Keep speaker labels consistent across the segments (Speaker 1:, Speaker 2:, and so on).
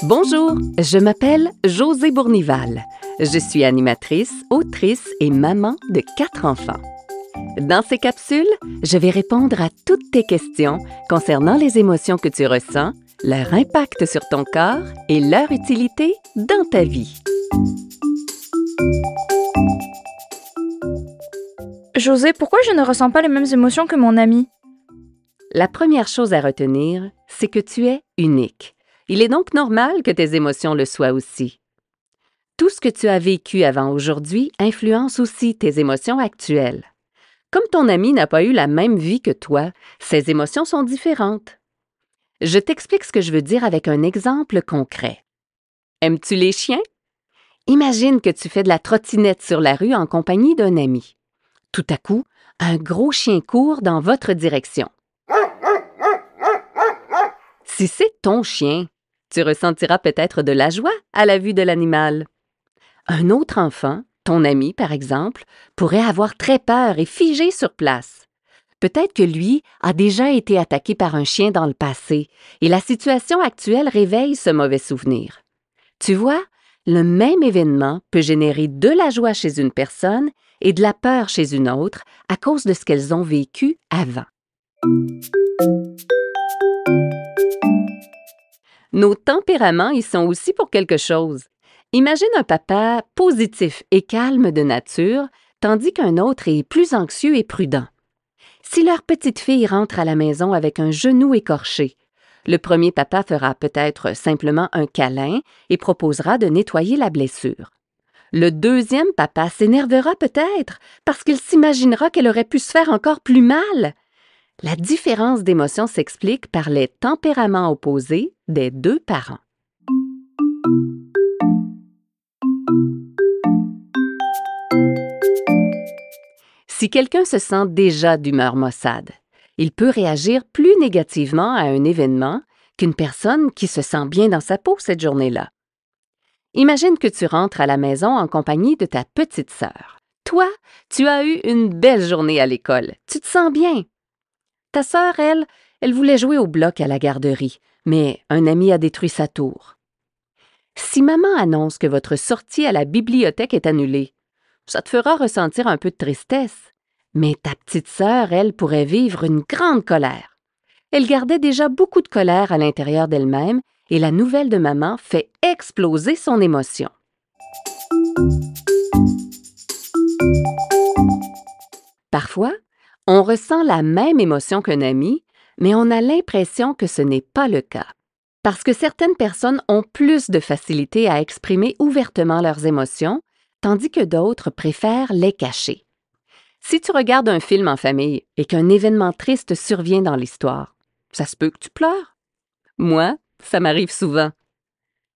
Speaker 1: Bonjour, je m'appelle Josée Bournival. Je suis animatrice, autrice et maman de 4 enfants. Dans ces capsules, je vais répondre à toutes tes questions concernant les émotions que tu ressens, leur impact sur ton corps et leur utilité dans ta vie.
Speaker 2: Josée, pourquoi je ne ressens pas les mêmes émotions que mon ami?
Speaker 1: La première chose à retenir, c'est que tu es unique. Il est donc normal que tes émotions le soient aussi. Tout ce que tu as vécu avant aujourd'hui influence aussi tes émotions actuelles. Comme ton ami n'a pas eu la même vie que toi, ses émotions sont différentes. Je t'explique ce que je veux dire avec un exemple concret. Aimes-tu les chiens? Imagine que tu fais de la trottinette sur la rue en compagnie d'un ami. Tout à coup, un gros chien court dans votre direction. Si c'est ton chien, tu ressentiras peut-être de la joie à la vue de l'animal. Un autre enfant, ton ami par exemple, pourrait avoir très peur et figer sur place. Peut-être que lui a déjà été attaqué par un chien dans le passé et la situation actuelle réveille ce mauvais souvenir. Tu vois, le même événement peut générer de la joie chez une personne et de la peur chez une autre à cause de ce qu'elles ont vécu avant. Nos tempéraments y sont aussi pour quelque chose. Imagine un papa positif et calme de nature, tandis qu'un autre est plus anxieux et prudent. Si leur petite fille rentre à la maison avec un genou écorché, le premier papa fera peut-être simplement un câlin et proposera de nettoyer la blessure. Le deuxième papa s'énervera peut-être parce qu'il s'imaginera qu'elle aurait pu se faire encore plus mal. La différence d'émotion s'explique par les tempéraments opposés des deux parents. Si quelqu'un se sent déjà d'humeur maussade, il peut réagir plus négativement à un événement qu'une personne qui se sent bien dans sa peau cette journée-là. Imagine que tu rentres à la maison en compagnie de ta petite sœur. Toi, tu as eu une belle journée à l'école. Tu te sens bien. Ta sœur, elle voulait jouer au bloc à la garderie, mais un ami a détruit sa tour. Si maman annonce que votre sortie à la bibliothèque est annulée, ça te fera ressentir un peu de tristesse. Mais ta petite sœur, elle, pourrait vivre une grande colère. Elle gardait déjà beaucoup de colère à l'intérieur d'elle-même et la nouvelle de maman fait exploser son émotion. Parfois, on ressent la même émotion qu'un ami, mais on a l'impression que ce n'est pas le cas. Parce que certaines personnes ont plus de facilité à exprimer ouvertement leurs émotions, tandis que d'autres préfèrent les cacher. Si tu regardes un film en famille et qu'un événement triste survient dans l'histoire, ça se peut que tu pleures. Moi, ça m'arrive souvent.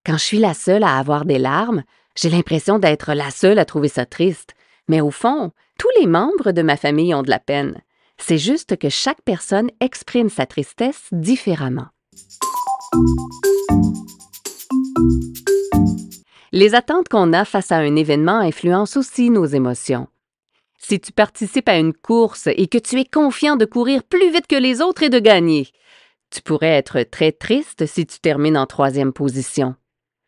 Speaker 1: Quand je suis la seule à avoir des larmes, j'ai l'impression d'être la seule à trouver ça triste. Mais au fond, tous les membres de ma famille ont de la peine. C'est juste que chaque personne exprime sa tristesse différemment. Les attentes qu'on a face à un événement influencent aussi nos émotions. Si tu participes à une course et que tu es confiant de courir plus vite que les autres et de gagner, tu pourrais être très triste si tu termines en 3e position.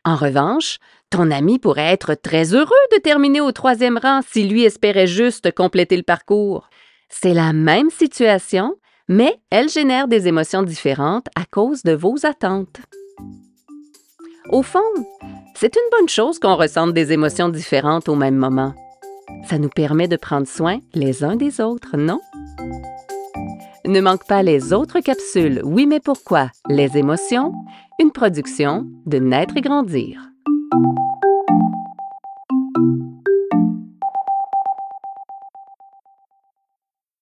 Speaker 1: En revanche, ton ami pourrait être très heureux de terminer au 3e rang si lui espérait juste compléter le parcours. C'est la même situation, mais elle génère des émotions différentes à cause de vos attentes. Au fond, c'est une bonne chose qu'on ressente des émotions différentes au même moment. Ça nous permet de prendre soin les uns des autres, non? Ne manque pas les autres capsules « Oui, mais pourquoi? Les émotions », une production de Naître et grandir.